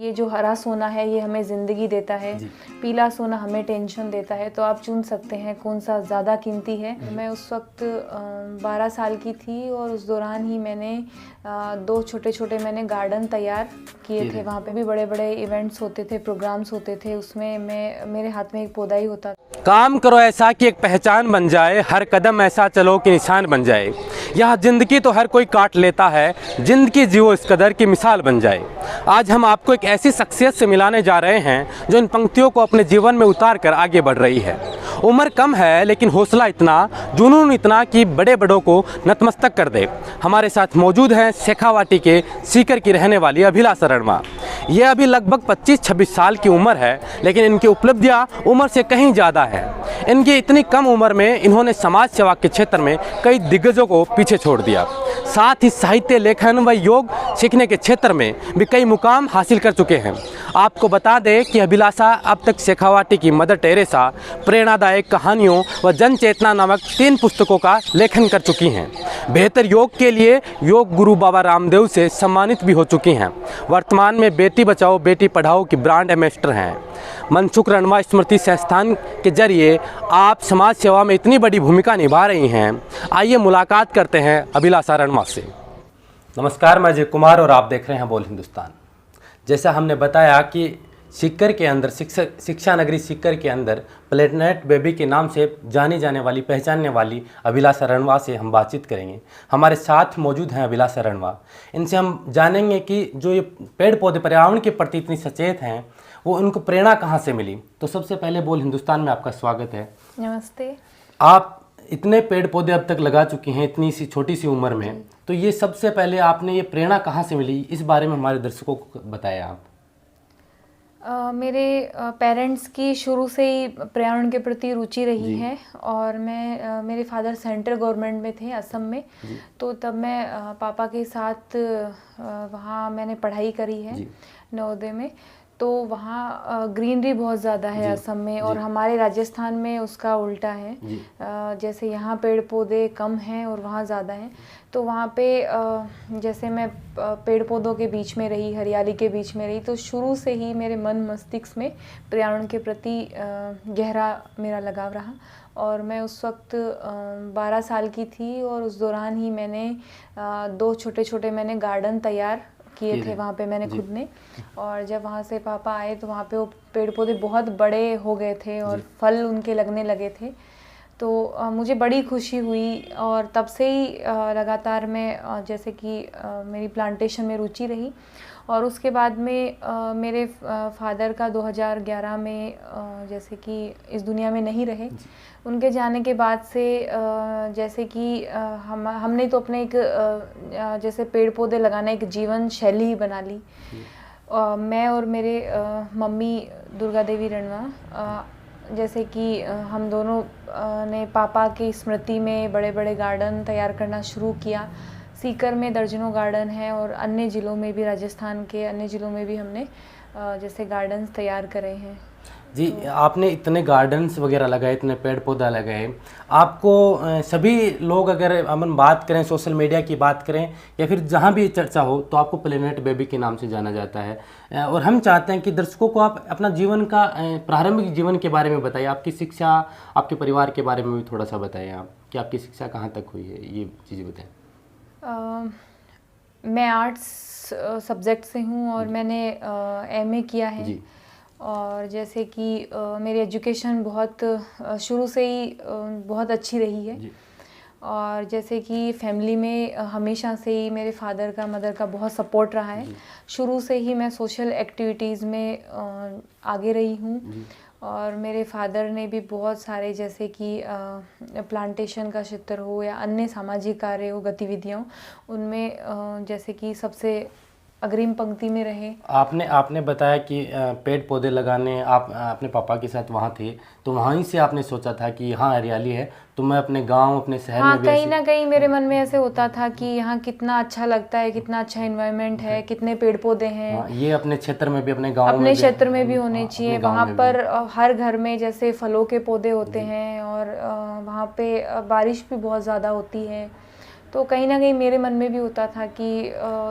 ये जो हरा सोना है ये हमें ज़िंदगी देता है, पीला सोना हमें टेंशन देता है। तो आप चुन सकते हैं कौन सा ज़्यादा कीमती है। मैं उस वक्त 12 साल की थी और उस दौरान ही मैंने 2 छोटे छोटे मैंने गार्डन तैयार किए थे। वहाँ पे भी बड़े बड़े इवेंट्स होते थे, प्रोग्राम्स होते थे, उसमें मेरे हाथ में एक पौधा ही होता। काम करो ऐसा कि एक पहचान बन जाए, हर कदम ऐसा चलो कि निशान बन जाए। यह ज़िंदगी तो हर कोई काट लेता है, ज़िंदगी जियो इस कदर की मिसाल बन जाए। आज हम आपको एक ऐसी शख्सियत से मिलाने जा रहे हैं जो इन पंक्तियों को अपने जीवन में उतार कर आगे बढ़ रही है। उम्र कम है लेकिन हौसला इतना, जुनून इतना कि बड़े बड़ों को नतमस्तक कर दे। हमारे साथ मौजूद हैं शेखावाटी के सीकर की रहने वाली अभिलाषा रणवा। ये अभी लगभग 25-26 साल की उम्र है, लेकिन इनकी उपलब्धियां उम्र से कहीं ज़्यादा है। इनकी इतनी कम उम्र में इन्होंने समाज सेवा के क्षेत्र में कई दिग्गजों को पीछे छोड़ दिया। साथ ही साहित्य, लेखन व योग सीखने के क्षेत्र में भी कई मुकाम हासिल कर चुके हैं। आपको बता दें कि अभिलाषा अब तक शेखावाटी की मदर टेरेसा, प्रेरणादायक कहानियों व जन चेतना नामक 3 पुस्तकों का लेखन कर चुकी हैं। बेहतर योग के लिए योग गुरु बाबा रामदेव से सम्मानित भी हो चुकी हैं। वर्तमान में बेटी बचाओ बेटी पढ़ाओ की ब्रांड एम्बेसडर हैं। मनसुख रणवा स्मृति संस्थान के जरिए आप समाज सेवा में इतनी बड़ी भूमिका निभा रही हैं। आइए मुलाकात करते हैं अभिलाषा रणवा से। नमस्कार, मैं अजय कुमार और आप देख रहे हैं बोल हिंदुस्तान। जैसा हमने बताया कि सीकर के अंदर शिक्षा नगरी सीकर के अंदर प्लेनेट बेबी के नाम से जानी जाने वाली, पहचानने वाली अभिलाषा रणवा से हम बातचीत करेंगे। हमारे साथ मौजूद हैं अभिलाषा रणवा। इनसे हम जानेंगे कि जो ये पेड़ पौधे पर्यावरण के प्रति इतनी सचेत हैं, वो उनको प्रेरणा कहाँ से मिली। तो सबसे पहले बोल हिंदुस्तान में आपका स्वागत है। नमस्ते। आप इतने पेड़ पौधे अब तक लगा चुकी हैं इतनी सी छोटी सी उम्र में, तो ये सबसे पहले आपने ये प्रेरणा कहाँ से मिली, इस बारे में हमारे दर्शकों को बताया आप। मेरे पेरेंट्स की शुरू से ही पर्यावरण के प्रति रुचि रही है और मेरे फादर सेंट्रल गवर्नमेंट में थे असम में। तो तब मैं पापा के साथ वहाँ मैंने पढ़ाई करी है नवोदय में। तो वहाँ ग्रीनरी बहुत ज़्यादा है असम में और हमारे राजस्थान में उसका उल्टा है। जैसे यहाँ पेड़ पौधे कम हैं और वहाँ ज़्यादा हैं। तो वहाँ पे जैसे मैं पेड़ पौधों के बीच में रही, हरियाली के बीच में रही, तो शुरू से ही मेरे मन मस्तिष्क में पर्यावरण के प्रति गहरा मेरा लगाव रहा। और मैं उस वक्त 12 साल की थी और उस दौरान ही मैंने 2 छोटे छोटे मैंने गार्डन तैयार किए थे वहाँ पे मैंने खुद ने। और जब वहाँ से पापा आए तो वहाँ पे वो पेड़ पौधे बहुत बड़े हो गए थे और फल उनके लगने लगे थे। तो मुझे बड़ी खुशी हुई और तब से ही लगातार मैं जैसे कि मेरी प्लांटेशन में रुचि रही। और उसके बाद में मेरे फादर का 2011 में जैसे कि इस दुनिया में नहीं रहे। उनके जाने के बाद से जैसे कि हमने तो अपने एक जैसे पेड़ पौधे लगाना एक जीवन शैली ही बना ली। मैं और मेरे मम्मी दुर्गा देवी रणवा जैसे कि हम दोनों ने पापा की स्मृति में बड़े बड़े गार्डन तैयार करना शुरू किया। सीकर में दर्जनों गार्डन हैं और अन्य ज़िलों में भी, राजस्थान के अन्य ज़िलों में भी हमने जैसे गार्डन्स तैयार करे हैं। जी, आपने इतने गार्डन्स वगैरह लगाए, इतने पेड़ पौधा लगाए, आपको सभी लोग, अगर हम बात करें सोशल मीडिया की बात करें या फिर जहाँ भी चर्चा हो, तो आपको प्लेनेट बेबी के नाम से जाना जाता है। और हम चाहते हैं कि दर्शकों को आप अपना जीवन का प्रारंभिक जीवन के बारे में बताइए, आपकी शिक्षा, आपके परिवार के बारे में भी थोड़ा सा बताइए आप कि आपकी शिक्षा कहाँ तक हुई है, ये चीज़ें बताएँ। मैं आर्ट्स सब्जेक्ट से हूँ और मैंने MA किया है। और जैसे कि मेरी एजुकेशन बहुत शुरू से ही बहुत अच्छी रही है। और जैसे कि फैमिली में हमेशा से ही मेरे फादर का, मदर का बहुत सपोर्ट रहा है। शुरू से ही मैं सोशल एक्टिविटीज़ में आगे रही हूँ। और मेरे फादर ने भी बहुत सारे जैसे कि प्लांटेशन का क्षेत्र हो या अन्य सामाजिक कार्य हो, गतिविधियों, उनमें जैसे कि सबसे अग्रिम पंक्ति में रहे। आपने बताया कि पेड़ पौधे लगाने आप अपने पापा के साथ वहाँ थे, तो वहीं से आपने सोचा था कि यहाँ हरियाली है तो मैं अपने गांव, अपने शहर में भी कहीं ना कहीं मेरे मन में ऐसे होता था कि यहाँ कितना अच्छा लगता है, कितना अच्छा एनवायरनमेंट है, कितने पेड़ पौधे हैं। ये अपने क्षेत्र में भी, अपने गाँव में, अपने क्षेत्र में भी होने चाहिए। वहाँ पर हर घर में जैसे फलों के पौधे होते हैं और वहाँ पे बारिश भी बहुत ज़्यादा होती है। तो कहीं ना कहीं मेरे मन में भी होता था कि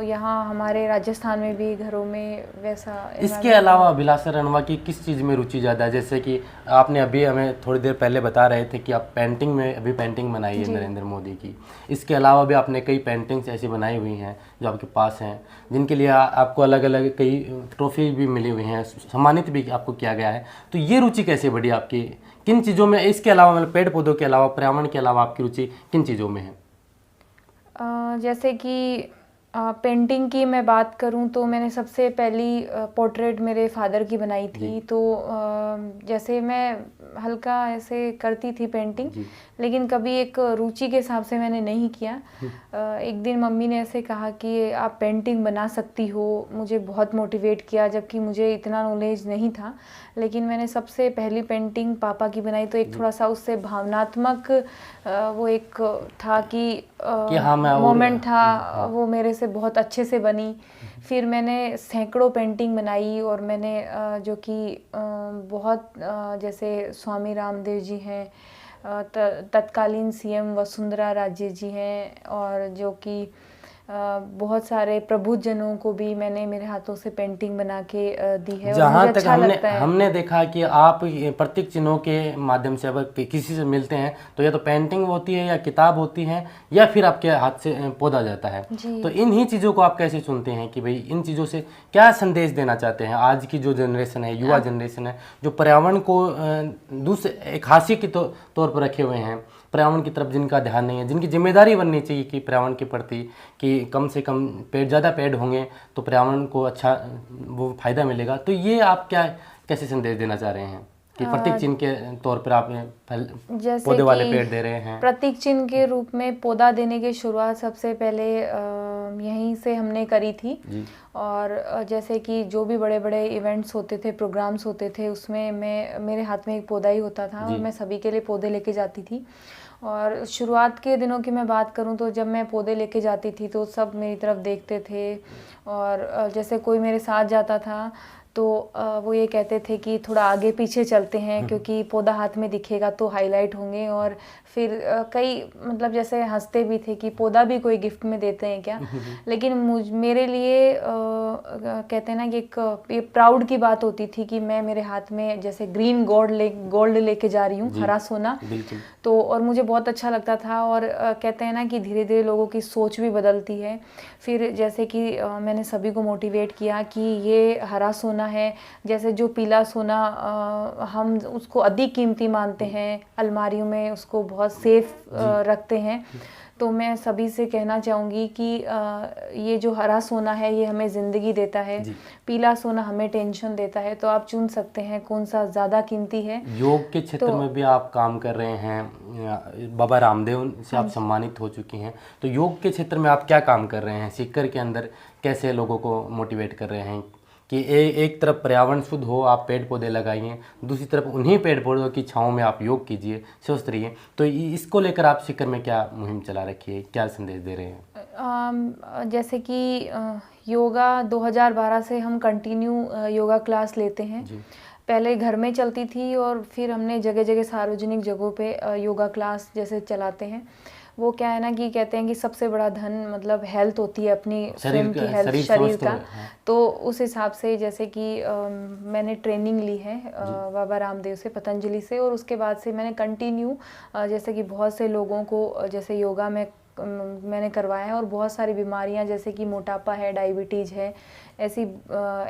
यहाँ हमारे राजस्थान में भी घरों में वैसा इसके अलावा अभिलाषा रणवा की किस चीज़ में रुचि ज़्यादा है? जैसे कि आपने अभी हमें थोड़ी देर पहले बता रहे थे कि आप पेंटिंग में अभी पेंटिंग बनाई है नरेंद्र मोदी की। इसके अलावा भी आपने कई पेंटिंग्स ऐसी बनाई हुई हैं जो आपके पास हैं, जिनके लिए आपको अलग अलग कई ट्रॉफी भी मिली हुई हैं, सम्मानित भी आपको किया गया है। तो ये रुचि कैसे बढ़ी आपकी? किन चीज़ों में, इसके अलावा मतलब पेड़ पौधों के अलावा, पर्यावरण के अलावा आपकी रुचि किन चीज़ों में है? जैसे कि पेंटिंग की मैं बात करूं तो मैंने सबसे पहली पोर्ट्रेट मेरे फादर की बनाई थी। तो जैसे मैं हल्का ऐसे करती थी पेंटिंग, लेकिन कभी एक रुचि के हिसाब से मैंने नहीं किया। एक दिन मम्मी ने ऐसे कहा कि आप पेंटिंग बना सकती हो, मुझे बहुत मोटिवेट किया, जबकि मुझे इतना नॉलेज नहीं था। लेकिन मैंने सबसे पहली पेंटिंग पापा की बनाई, तो एक थोड़ा सा उससे भावनात्मक वो एक था कि हाँ, मोमेंट था, वो मेरे से बहुत अच्छे से बनी। फिर मैंने सैकड़ों पेंटिंग बनाई और मैंने जो कि बहुत जैसे स्वामी रामदेव जी हैं, तत्कालीन सीएम वसुंधरा राजे जी हैं, और जो कि बहुत सारे प्रबुद्धजनों को भी मैंने मेरे हाथों से पेंटिंग बना के दी है। जहाँ तक अच्छा लगता है। हमने देखा कि आप प्रतीक चिन्हों के माध्यम से अगर किसी से मिलते हैं तो या तो पेंटिंग होती है या किताब होती है या फिर आपके हाथ से पौधा जाता है। तो इन ही चीज़ों को आप कैसे चुनते हैं कि भाई इन चीज़ों से क्या संदेश देना चाहते हैं? आज की जो जनरेशन है, युवा जनरेशन है, जो पर्यावरण को दूसरे एक हाशिए के तौर पर रखे हुए हैं, पर्यावरण की तरफ जिनका ध्यान नहीं है, जिनकी जिम्मेदारी बननी चाहिए कि पर्यावरण के प्रति कि कम से कम ज़्यादा पेड़ होंगे तो पर्यावरण को अच्छा वो फायदा मिलेगा। तो ये आप कैसे संदेश देना चाह रहे हैं कि प्रतीक चिन्ह के तौर पर आप पौधे वाले पेड़ दे रहे हैं? प्रतीक चिन्ह के रूप में पौधा देने की शुरुआत सबसे पहले यहीं से हमने करी थी। और जैसे कि जो भी बड़े बड़े इवेंट्स होते थे, प्रोग्राम्स होते थे, उसमें मेरे हाथ में एक पौधा ही होता था और मैं सभी के लिए पौधे लेके जाती थी। और शुरुआत के दिनों की मैं बात करूं तो जब मैं पौधे लेके जाती थी तो सब मेरी तरफ देखते थे, और जैसे कोई मेरे साथ जाता था तो वो ये कहते थे कि थोड़ा आगे पीछे चलते हैं, क्योंकि पौधा हाथ में दिखेगा तो हाईलाइट होंगे। और फिर कई मतलब जैसे हंसते भी थे कि पौधा भी कोई गिफ्ट में देते हैं क्या। लेकिन मेरे लिए कहते हैं ना कि एक प्राउड की बात होती थी कि मैं मेरे हाथ में जैसे ग्रीन गोल्ड लेके जा रही हूँ, हरा सोना। तो और मुझे बहुत अच्छा लगता था। और कहते हैं ना कि धीरे धीरे लोगों की सोच भी बदलती है। फिर जैसे कि मैंने सभी को मोटिवेट किया कि ये हरा सोना है, जैसे जो पीला सोना हम उसको अधिक कीमती मानते हैं, अलमारियों में उसको बहुत सेफ रखते हैं। तो मैं सभी से कहना चाहूँगी कि ये जो हरा सोना है ये हमें ज़िंदगी देता है, पीला सोना हमें टेंशन देता है। तो आप चुन सकते हैं कौन सा ज़्यादा कीमती है। योग के क्षेत्र में भी आप काम कर रहे हैं, बाबा रामदेव से आप सम्मानित हो चुकी हैं। तो योग के क्षेत्र में आप क्या काम कर रहे हैं? सीकर के अंदर कैसे लोगों को मोटिवेट कर रहे हैं कि एक तरफ पर्यावरण शुद्ध हो, आप पेड़ पौधे लगाइए, दूसरी तरफ उन्हीं पेड़ पौधों की छाँव में आप योग कीजिए, स्वस्थ रहिए। तो इसको लेकर आप सीकर में क्या मुहिम चला रखी है, क्या संदेश दे रहे हैं? जैसे कि योगा 2012 से हम कंटिन्यू योगा क्लास लेते हैं। पहले घर में चलती थी और फिर हमने जगह जगह सार्वजनिक जगहों पे योगा क्लास जैसे चलाते हैं। वो क्या है ना कि कहते हैं कि सबसे बड़ा धन मतलब हेल्थ होती है, अपनी स्वयं की हेल्थ, शरीर का। तो उस हिसाब से जैसे कि मैंने ट्रेनिंग ली है बाबा रामदेव से, पतंजलि से, और उसके बाद से मैंने कंटिन्यू जैसे कि बहुत से लोगों को जैसे योगा में मैंने करवाया है। और बहुत सारी बीमारियां जैसे कि मोटापा है, डायबिटीज़ है, ऐसी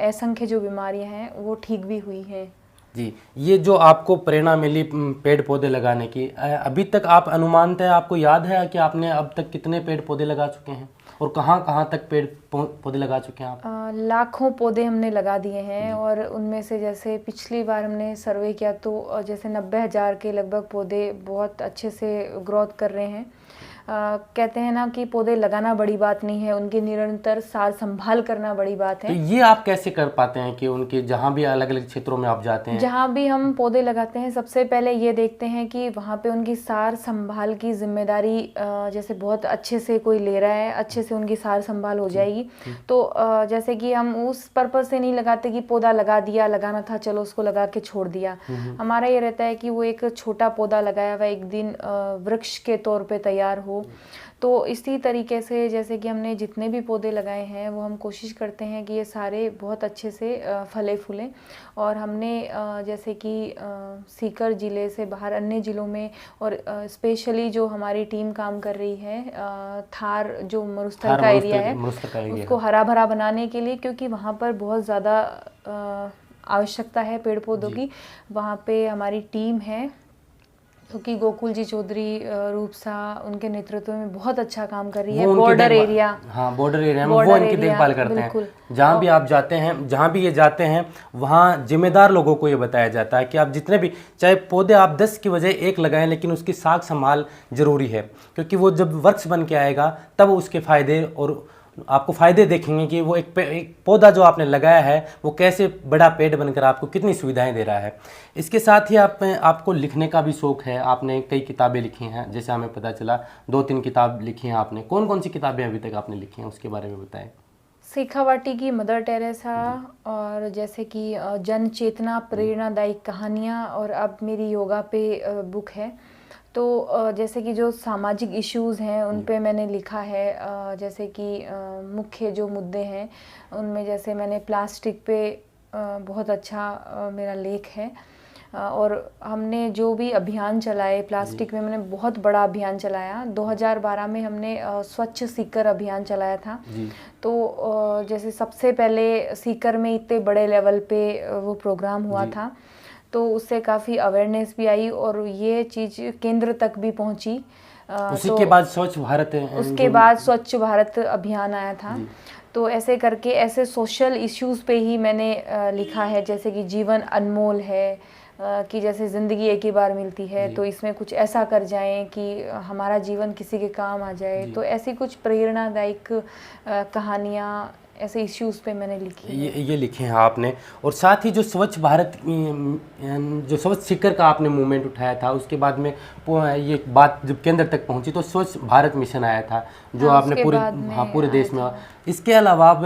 असंख्य जो बीमारियां हैं वो ठीक भी हुई हैं। जी, ये जो आपको प्रेरणा मिली पेड़ पौधे लगाने की, अभी तक आप अनुमानतः आपको याद है कि आपने अब तक कितने पेड़ पौधे लगा चुके हैं और कहाँ कहाँ तक पेड़ पौधे लगा चुके हैं आप? लाखों पौधे हमने लगा दिए हैं। और उनमें से जैसे पिछली बार हमने सर्वे किया तो जैसे 90,000 के लगभग पौधे बहुत अच्छे से ग्रोथ कर रहे हैं। कहते हैं ना कि पौधे लगाना बड़ी बात नहीं है, उनकी निरंतर सार संभाल करना बड़ी बात है। तो ये आप कैसे कर पाते हैं कि उनके जहाँ भी अलग अलग क्षेत्रों में आप जाते हैं, जहाँ भी हम पौधे लगाते हैं, सबसे पहले ये देखते हैं कि वहाँ पे उनकी सार संभाल की जिम्मेदारी जैसे बहुत अच्छे से कोई ले रहा है, अच्छे से उनकी सार संभाल हो जाएगी। तो जैसे कि हम उस पर्पज से नहीं लगाते कि पौधा लगा दिया, लगाना था चलो उसको लगा के छोड़ दिया। हमारा ये रहता है कि वो एक छोटा पौधा लगाया हुआ एक दिन वृक्ष के तौर पे तैयार हो हो। तो इसी तरीके से जैसे कि हमने जितने भी पौधे लगाए हैं वो हम कोशिश करते हैं कि ये सारे बहुत अच्छे से फले फूलें। और हमने जैसे कि सीकर ज़िले से बाहर अन्य ज़िलों में और स्पेशली जो हमारी टीम काम कर रही है थार जो मरुस्थल का एरिया है उसको हरा भरा बनाने के लिए, क्योंकि वहाँ पर बहुत ज़्यादा आवश्यकता है पेड़ पौधों की। वहाँ पे हमारी टीम है क्योंकि गोकुल जी चौधरी रूपसा उनके नेतृत्व में बहुत अच्छा काम कर रही है। बॉर्डर एरिया, हाँ बॉर्डर एरिया में वो इनकी देखभाल करते हैं। जहाँ भी आप जाते हैं, जहाँ भी ये जाते हैं, वहाँ जिम्मेदार लोगों को ये बताया जाता है कि आप जितने भी चाहे पौधे आप 10 की वजह एक लगाएं, लेकिन उसकी साख संभाल जरूरी है, क्योंकि वो जब वृक्ष बन के आएगा तब उसके फायदे और आपको फ़ायदे देखेंगे कि वो एक पौधा जो आपने लगाया है वो कैसे बड़ा पेड़ बनकर आपको कितनी सुविधाएं दे रहा है। इसके साथ ही आपको लिखने का भी शौक़ है। आपने कई किताबें लिखी हैं, जैसे हमें पता चला 2-3 किताब लिखी हैं आपने। कौन कौन सी किताबें अभी तक आपने लिखी हैं उसके बारे में बताएं। शेखावाटी की मदर टेरेसा, और जैसे कि जन चेतना प्रेरणादायी कहानियाँ, और अब मेरी योगा पे बुक है। तो जैसे कि जो सामाजिक इश्यूज़ हैं उन पे मैंने लिखा है, जैसे कि मुख्य जो मुद्दे हैं उनमें जैसे मैंने प्लास्टिक पे बहुत अच्छा मेरा लेख है। और हमने जो भी अभियान चलाए प्लास्टिक में, मैंने बहुत बड़ा अभियान चलाया। 2012 में हमने स्वच्छ सीकर अभियान चलाया था। तो जैसे सबसे पहले सीकर में इतने बड़े लेवल पे वो प्रोग्राम हुआ था, तो उससे काफ़ी अवेयरनेस भी आई और ये चीज़ केंद्र तक भी पहुंची। उसी के बाद स्वच्छ भारत उसके बाद स्वच्छ भारत अभियान आया था। तो ऐसे करके ऐसे सोशल इश्यूज़ पे ही मैंने लिखा है, जैसे कि जीवन अनमोल है, कि जैसे ज़िंदगी एक ही बार मिलती है, तो इसमें कुछ ऐसा कर जाएं कि हमारा जीवन किसी के काम आ जाए। तो ऐसी कुछ प्रेरणादायक कहानियाँ ऐसे इश्यूज़ पे मैंने लिखी ये लिखे हैं आपने। और साथ ही जो स्वच्छ भारत जो स्वच्छ सीकर का आपने मूवमेंट उठाया था, उसके बाद में ये बात जब केंद्र तक पहुंची तो स्वच्छ भारत मिशन आया था जो आपने पूरे देश में। इसके अलावा आप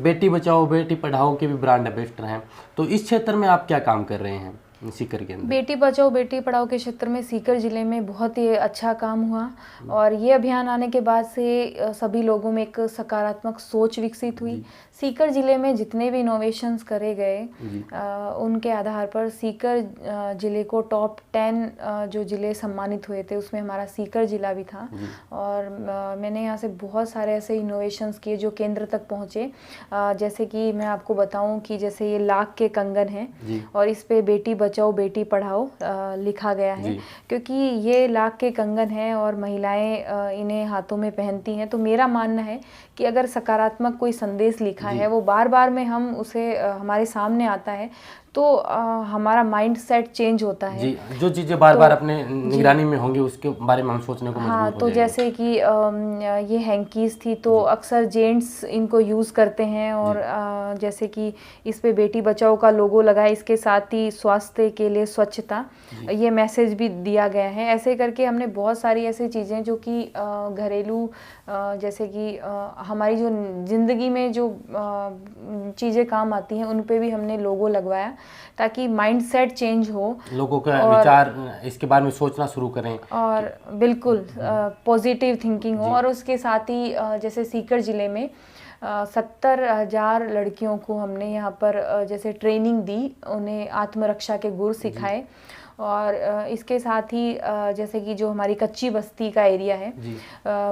बेटी बचाओ बेटी पढ़ाओ के भी ब्रांड एम्बेसडर हैं, तो इस क्षेत्र में आप क्या काम कर रहे हैं सीकर के अंदर? बेटी बचाओ बेटी पढ़ाओ के क्षेत्र में सीकर ज़िले में बहुत ही अच्छा काम हुआ, और ये अभियान आने के बाद से सभी लोगों में एक सकारात्मक सोच विकसित हुई। सीकर ज़िले में जितने भी इनोवेशंस करे गए उनके आधार पर सीकर ज़िले को टॉप 10 जो ज़िले सम्मानित हुए थे उसमें हमारा सीकर ज़िला भी था। और मैंने यहाँ से बहुत सारे ऐसे इनोवेशंस किए जो केंद्र तक पहुँचे। जैसे कि मैं आपको बताऊँ कि जैसे ये लाख के कंगन हैं और इस पे बेटी बचाओ बेटी पढ़ाओ लिखा गया है, क्योंकि ये लाख के कंगन हैं और महिलाएं इन्हें हाथों में पहनती हैं। तो मेरा मानना है कि अगर सकारात्मक कोई संदेश लिखा है, वो बार बार में हम उसे हमारे सामने आता है तो हमारा माइंड सेट चेंज होता है। जी, जो चीज़ें बार बार अपने निगरानी में होंगी उसके बारे में हम सोचने को मजबूर हो तो जैसे कि ये हैंकीज थी तो अक्सर जेंट्स इनको यूज़ करते हैं, और जैसे कि इस पे बेटी बचाओ का लोगो लगा है, इसके साथ ही स्वास्थ्य के लिए स्वच्छता ये मैसेज भी दिया गया है। ऐसे करके हमने बहुत सारी ऐसी चीज़ें जो कि घरेलू जैसे कि हमारी जो ज़िंदगी में जो चीज़ें काम आती हैं उन पे भी हमने लोगो लगवाया ताकि माइंडसेट चेंज हो, लोगों का विचार इसके बारे में सोचना शुरू करें और बिल्कुल पॉजिटिव थिंकिंग हो। और उसके साथ ही जैसे सीकर ज़िले में 70,000 लड़कियों को हमने यहाँ पर जैसे ट्रेनिंग दी, उन्हें आत्मरक्षा के गुर सिखाए। और इसके साथ ही जैसे कि जो हमारी कच्ची बस्ती का एरिया है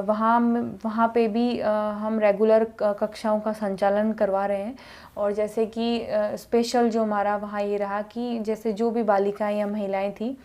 वहाँ पे भी हम रेगुलर कक्षाओं का संचालन करवा रहे हैं। और जैसे कि स्पेशल जो हमारा वहाँ ये रहा कि जैसे जो भी बालिकाएं या महिलाएं थी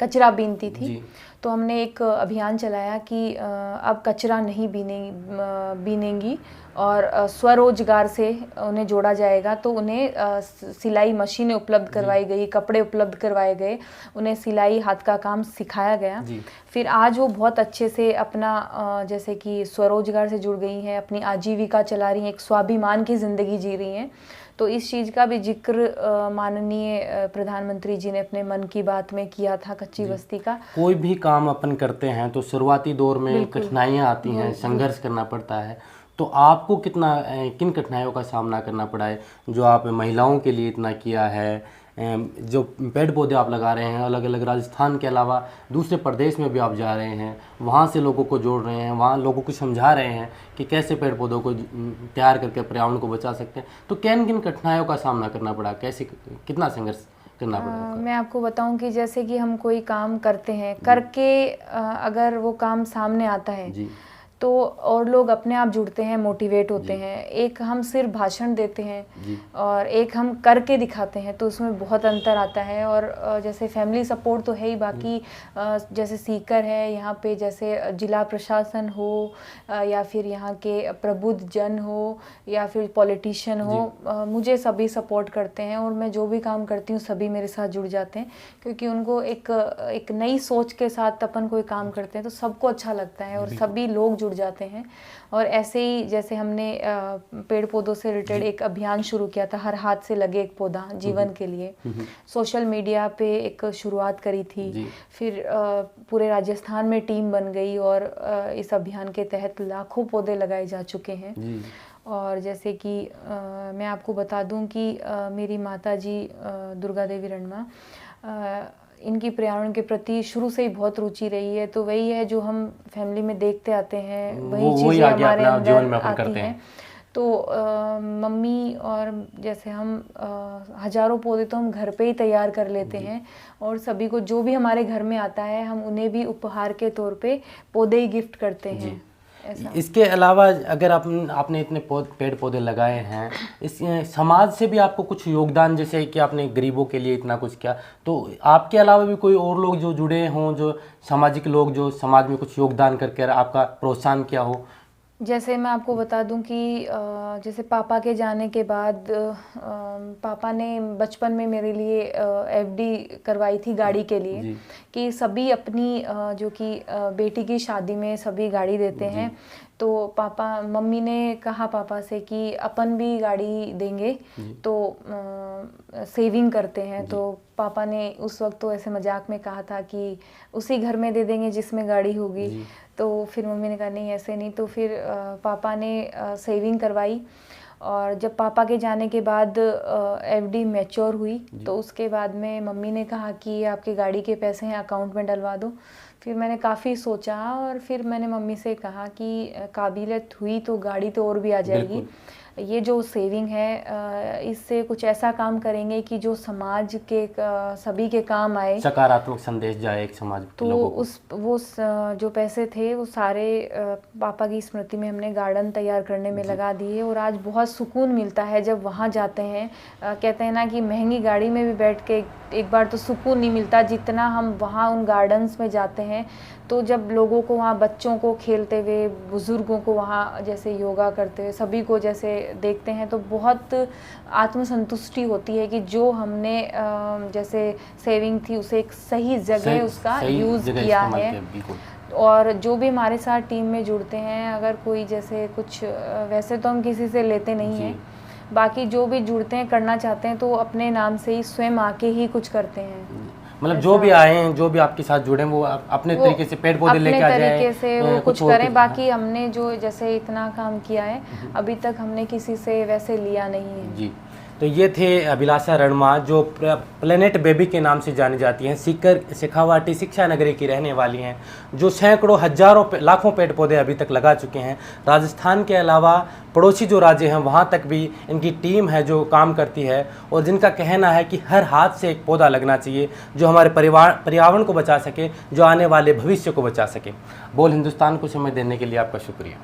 कचरा बीनती थी, तो हमने एक अभियान चलाया कि अब कचरा नहीं बीनेंगी और स्वरोजगार से उन्हें जोड़ा जाएगा। तो उन्हें सिलाई मशीनें उपलब्ध करवाई गई, कपड़े उपलब्ध करवाए गए, उन्हें सिलाई हाथ का काम सिखाया गया। फिर आज वो बहुत अच्छे से अपना जैसे कि स्वरोजगार से जुड़ गई हैं, अपनी आजीविका चला रही हैं, एक स्वाभिमान की ज़िंदगी जी रही हैं। तो इस चीज़ का भी जिक्र माननीय प्रधानमंत्री जी ने अपने मन की बात में किया था कच्ची बस्ती का। कोई भी काम अपन करते हैं तो शुरुआती दौर में कठिनाइयाँ आती हैं, संघर्ष करना पड़ता है। तो आपको किन कठिनाइयों का सामना करना पड़ा है जो आप महिलाओं के लिए इतना किया है, जो पेड़ पौधे आप लगा रहे हैं, अलग अलग राजस्थान के अलावा दूसरे प्रदेश में भी आप जा रहे हैं, वहाँ से लोगों को जोड़ रहे हैं, वहाँ लोगों को समझा रहे हैं कि कैसे पेड़ पौधों को तैयार करके पर्यावरण को बचा सकते हैं, तो किन किन कठिनाइयों का सामना करना पड़ा, कैसे कितना संघर्ष करना पड़ा? मैं आपको बताऊं कि जैसे कि हम कोई काम करते हैं, करके अगर वो काम सामने आता है जी तो और लोग अपने आप जुड़ते हैं, मोटिवेट होते हैं। एक हम सिर्फ भाषण देते हैं और एक हम करके दिखाते हैं, तो उसमें बहुत अंतर आता है। और जैसे फैमिली सपोर्ट तो है ही, बाकी जैसे सीकर है यहाँ पे, जैसे जिला प्रशासन हो या फिर यहाँ के प्रबुद्ध जन हो या फिर पॉलिटिशियन हो, मुझे सभी सपोर्ट करते हैं और मैं जो भी काम करती हूँ सभी मेरे साथ जुड़ जाते हैं, क्योंकि उनको एक नई सोच के साथ अपन कोई काम करते हैं तो सबको अच्छा लगता है और सभी लोग जुड़ जाते हैं। और ऐसे ही जैसे हमने पेड़ पौधों से रिलेटेड एक अभियान शुरू किया था, हर हाथ से लगे एक पौधा जीवन के लिए, सोशल मीडिया पे एक शुरुआत करी थी, फिर पूरे राजस्थान में टीम बन गई और इस अभियान के तहत लाखों पौधे लगाए जा चुके हैं। और जैसे कि मैं आपको बता दूं कि मेरी माता जी दुर्गा देवी रणमा, इनकी पर्यावरण के प्रति शुरू से ही बहुत रुचि रही है, तो वही है जो हम फैमिली में देखते आते हैं, वही चीज़ें हमारे अंदर आती हैं। तो मम्मी और जैसे हम हजारों पौधे तो हम घर पे ही तैयार कर लेते हैं और सभी को जो भी हमारे घर में आता है हम उन्हें भी उपहार के तौर पे पौधे ही गिफ्ट करते हैं। इसके अलावा अगर आपने इतने पेड़ पौधे लगाए हैं, इस समाज से भी आपको कुछ योगदान, जैसे कि आपने गरीबों के लिए इतना कुछ किया, तो आपके अलावा भी कोई और लोग जो जुड़े हों, जो सामाजिक लोग जो समाज में कुछ योगदान करके आपका प्रोत्साहन किया हो? जैसे मैं आपको बता दूं कि जैसे पापा के जाने के बाद पापा ने बचपन में मेरे लिए एफडी करवाई थी गाड़ी के लिए, कि सभी अपनी जो कि बेटी की शादी में सभी गाड़ी देते हैं, तो मम्मी ने कहा पापा से कि अपन भी गाड़ी देंगे तो सेविंग करते हैं। तो पापा ने उस वक्त तो ऐसे मजाक में कहा था कि उसी घर में दे देंगे जिसमें गाड़ी होगी, तो फिर मम्मी ने कहा नहीं ऐसे नहीं, तो फिर पापा ने सेविंग करवाई। और जब पापा के जाने के बाद एफडी मैच्योर हुई तो उसके बाद में मम्मी ने कहा कि आपकी गाड़ी के पैसे हैं अकाउंट में डलवा दो। फिर मैंने काफ़ी सोचा और फिर मैंने मम्मी से कहा कि काबिलियत हुई तो गाड़ी तो और भी आ जाएगी, ये जो सेविंग है इससे कुछ ऐसा काम करेंगे कि जो समाज के सभी के काम आए, सकारात्मक संदेश जाए एक समाज तो लोगों वो जो पैसे थे वो सारे पापा की स्मृति में हमने गार्डन तैयार करने में लगा दिए। और आज बहुत सुकून मिलता है जब वहाँ जाते हैं। कहते हैं ना कि महंगी गाड़ी में भी बैठ के एक बार तो सुकून नहीं मिलता जितना हम वहाँ उन गार्डन्स में जाते हैं। तो जब लोगों को वहाँ, बच्चों को खेलते हुए, बुज़ुर्गों को वहाँ जैसे योगा करते हुए, सभी को जैसे देखते हैं तो बहुत आत्मसंतुष्टि होती है कि जो हमने जैसे सेविंग थी उसे एक सही जगह उसका यूज़ किया है। और जो भी हमारे साथ टीम में जुड़ते हैं, अगर कोई जैसे कुछ वैसे तो हम किसी से लेते नहीं हैं, बाकी जो भी जुड़ते हैं करना चाहते हैं तो अपने नाम से ही स्वयं आके ही कुछ करते हैं। मतलब जो भी आए हैं, जो भी आपके साथ जुड़े हैं, वो अपने तरीके से पेड़ पौधे लेके आ जाए, अपने तरीके से वो कुछ करें। बाकी हमने जो जैसे इतना काम किया है अभी तक हमने किसी से वैसे लिया नहीं है। जी, तो ये थे अभिलाषा रणमा, जो प्लेनेट बेबी के नाम से जानी जाती हैं, सीकर शेखावाटी शिक्षा नगरी की रहने वाली हैं, जो सैकड़ों हजारों लाखों पेड़ पौधे अभी तक लगा चुके हैं। राजस्थान के अलावा पड़ोसी जो राज्य हैं वहाँ तक भी इनकी टीम है जो काम करती है, और जिनका कहना है कि हर हाथ से एक पौधा लगना चाहिए जो हमारे पर्यावरण को बचा सके, जो आने वाले भविष्य को बचा सके। बोल हिंदुस्तान को समय देने के लिए आपका शुक्रिया।